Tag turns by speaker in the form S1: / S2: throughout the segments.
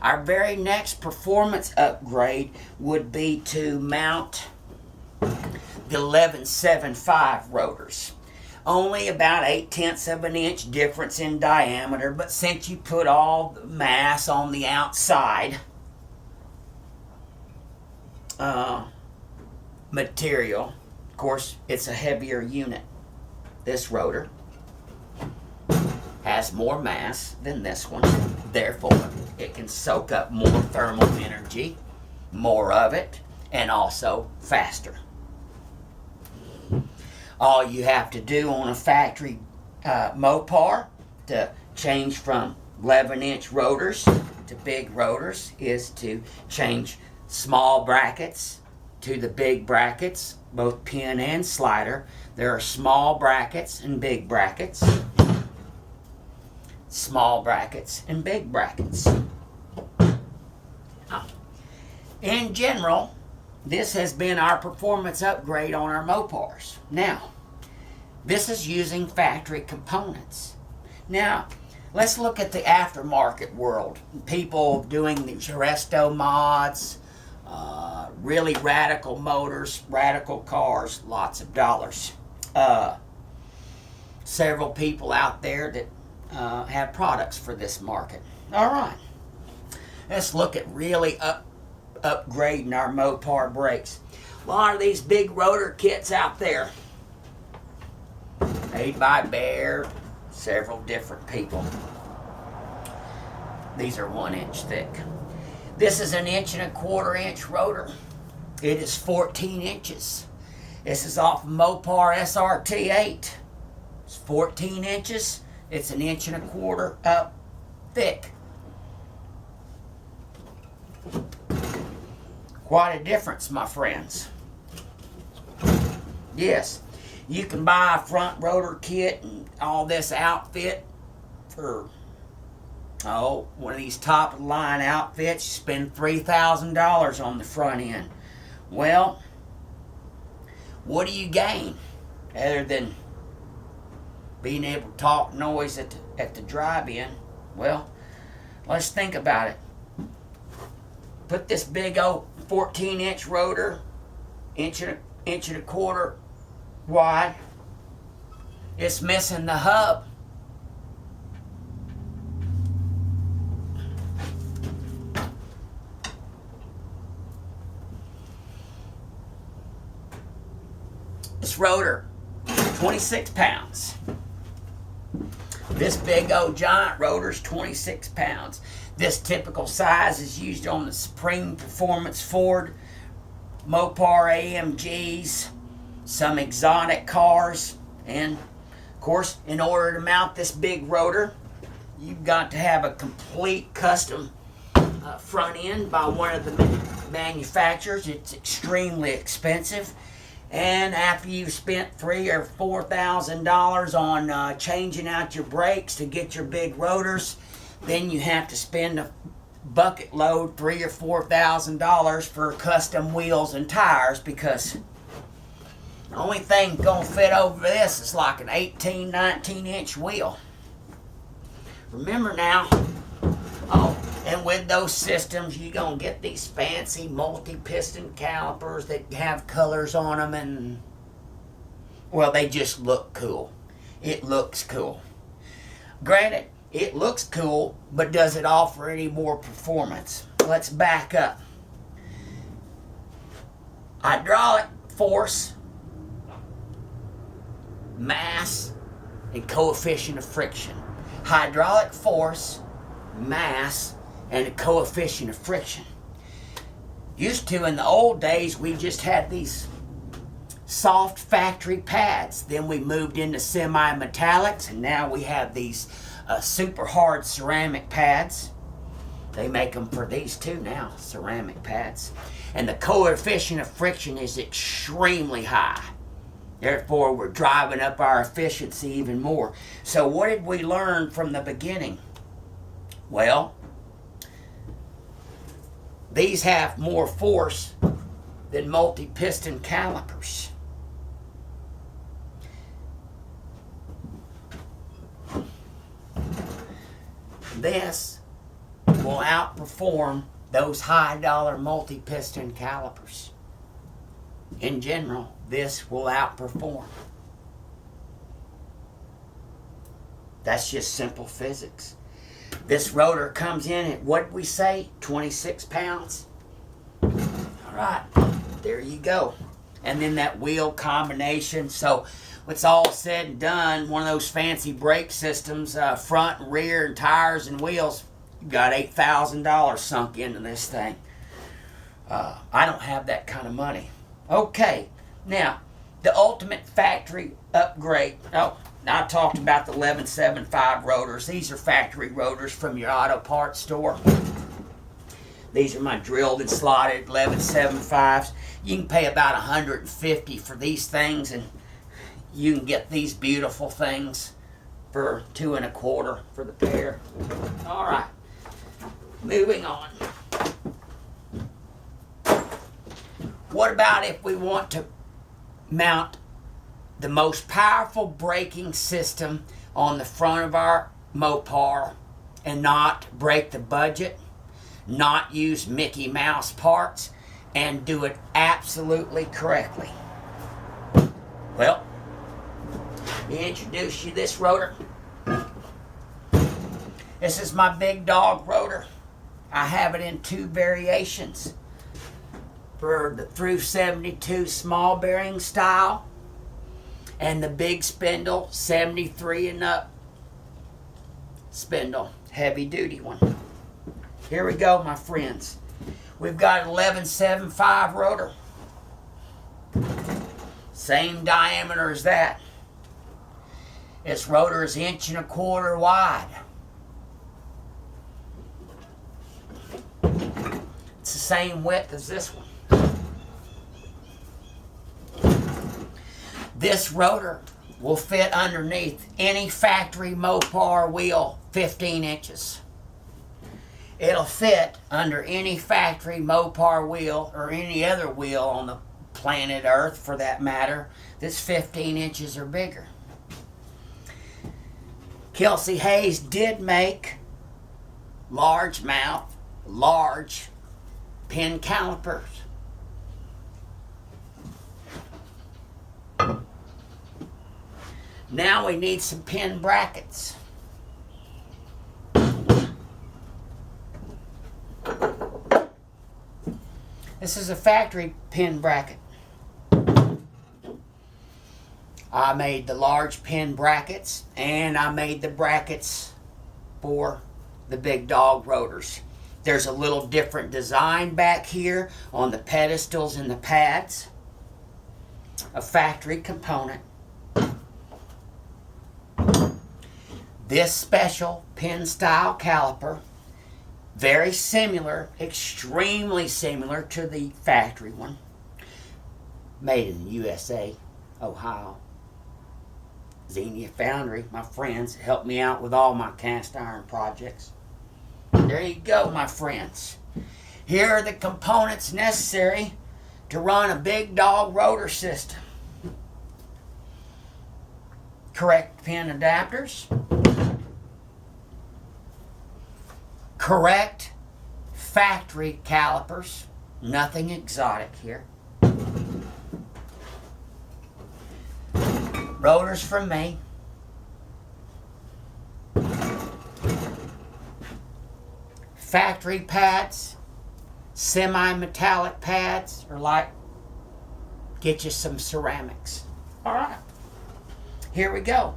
S1: Our very next performance upgrade would be to mount the 1175 rotors. Only about 8/10 of an inch difference in diameter, but since you put all the mass on the outside material, of course, it's a heavier unit. This rotor has more mass than this one, therefore it can soak up more thermal energy, more of it, and also faster. All you have to do on a factory MOPAR to change from 11-inch rotors to big rotors is to change small brackets to the big brackets, both pin and slider. There are small brackets and big brackets. Small brackets and big brackets. In general, this has been our performance upgrade on our MOPARs. Now, this is using factory components. Now, let's look at the aftermarket world. People doing these resto mods, really radical motors, radical cars, lots of dollars. Several people out there that have products for this market. All right, let's look at really upgrading our MOPAR brakes. A lot of these big rotor kits out there, made by Bear, several different people. These are 1 inch thick. This is an 1.25 inch rotor. It is 14 inches. This is off MOPAR SRT8. It's 14 inches. It's an 1.25 inch up thick. Quite a difference, my friends. Yes, you can buy a front rotor kit and all this outfit for, one of these top of the line outfits. You spend $3,000 on the front end. Well, what do you gain other than being able to talk noise at the drive-in? Well, let's think about it. Put this big old 14-inch rotor, inch and a quarter wide. It's missing the hub. This rotor, 26 pounds. This big old giant rotor is 26 pounds. This typical size is used on the Supreme Performance Ford, MOPAR AMGs, some exotic cars, and of course, in order to mount this big rotor, you've got to have a complete custom front end by one of the manufacturers. It's extremely expensive. And after you've spent $3,000 or $4,000 on changing out your brakes to get your big rotors, then you have to spend a bucket load, $3,000 or $4,000 for custom wheels and tires, because the only thing gonna fit over this is like an 18, 19-inch wheel. Remember now, and with those systems, you're going to get these fancy multi-piston calipers that have colors on them, and, well, they just look cool. It looks cool. Granted, it looks cool, but does it offer any more performance? Let's back up. Hydraulic force, mass, and coefficient of friction. Hydraulic force, mass, and a coefficient of friction. Used to, in the old days, we just had these soft factory pads. Then we moved into semi-metallics, and now we have these super hard ceramic pads. They make them for these too now, ceramic pads. And the coefficient of friction is extremely high. Therefore, we're driving up our efficiency even more. So what did we learn from the beginning? Well, these have more force than multi-piston calipers. This will will outperform those high-dollar multi-piston calipers. In general, this will outperform. That's just simple physics. This rotor comes in at, what did we say, 26 pounds? All right, there you go. And then that wheel combination. So what's all said and done, one of those fancy brake systems, front and rear and tires and wheels, you got $8,000 sunk into this thing. I don't have that kind of money. Okay, now, the ultimate factory upgrade. Oh, I talked about the 1175 rotors. These are factory rotors from your auto parts store. These are my drilled and slotted 1175s. You can pay about $150 for these things, and you can get these beautiful things for $2.25 for the pair. All right, moving on. What about if we want to mount the most powerful braking system on the front of our MOPAR and not break the budget, not use Mickey Mouse parts, and do it absolutely correctly? Well, let me introduce you to this rotor. This is my big dog rotor. I have it in two variations. For the through 72 small bearing style and the big spindle 73 and up spindle, heavy duty one. Here we go, my friends. We've got an 1175 rotor. Same diameter as that. This rotor is 1.25 inches wide. It's the same width as this one. This rotor will fit underneath any factory MOPAR wheel 15 inches. It'll fit under any factory MOPAR wheel or any other wheel on the planet Earth, for that matter, that's 15 inches or bigger. Kelsey Hayes did make largemouth, large pin calipers. Now we need some pin brackets. This is a factory pin bracket. I made the large pin brackets, and I made the brackets for the big dog rotors. There's a little different design back here on the pedestals and the pads. A factory component. This special pin style caliper, very similar, extremely similar to the factory one, made in the USA, Ohio. Xenia Foundry, my friends, helped me out with all my cast iron projects. There you go, my friends. Here are the components necessary to run a big dog rotor system. Correct pin adapters. Correct factory calipers. Nothing exotic here. Rotors from me. Factory pads. Semi-metallic pads, or like, get you some ceramics. All right. Here we go.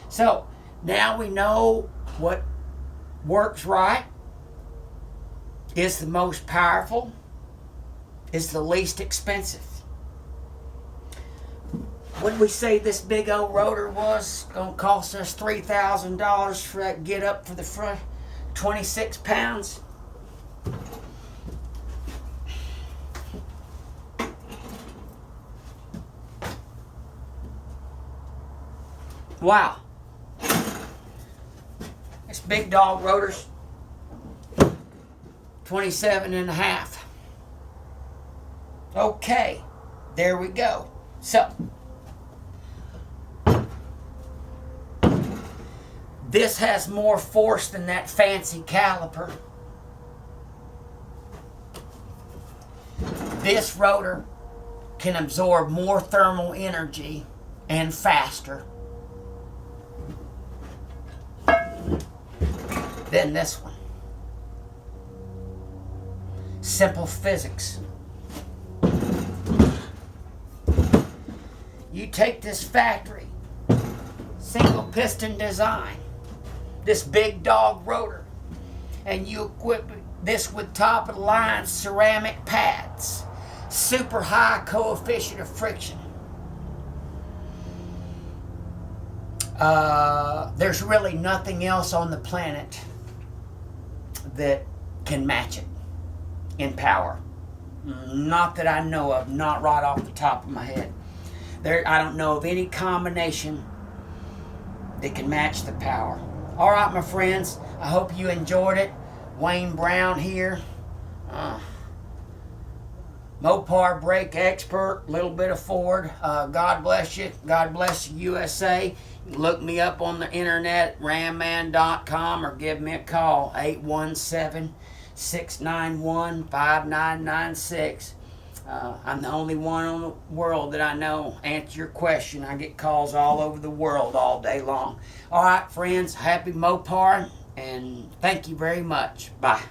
S1: So now we know what works right, is the most powerful, is the least expensive. What did we say this big old rotor was going to cost us $3,000 for that get up for the front? 26 pounds. Wow. This big dog rotor's 27 and a half. Okay, there we go. So, this has more force than that fancy caliper. This rotor can absorb more thermal energy and faster than this one. Simple physics. You take this factory single piston design, this big dog rotor, and you equip this with top of the line ceramic pads, super high coefficient of friction. There's really nothing else on the planet that can match it in power. Not that I know of, not right off the top of my head. I don't know of any combination that can match the power. All right, my friends, I hope you enjoyed it. Wayne Brown here. MOPAR brake expert, little bit of Ford. God bless you. God bless you, USA. You can look me up on the internet, ramman.com, or give me a call, 817-691-5996. I'm the only one in the world that I know answer your question. I get calls all over the world all day long. All right, friends, happy MOPAR, and thank you very much. Bye.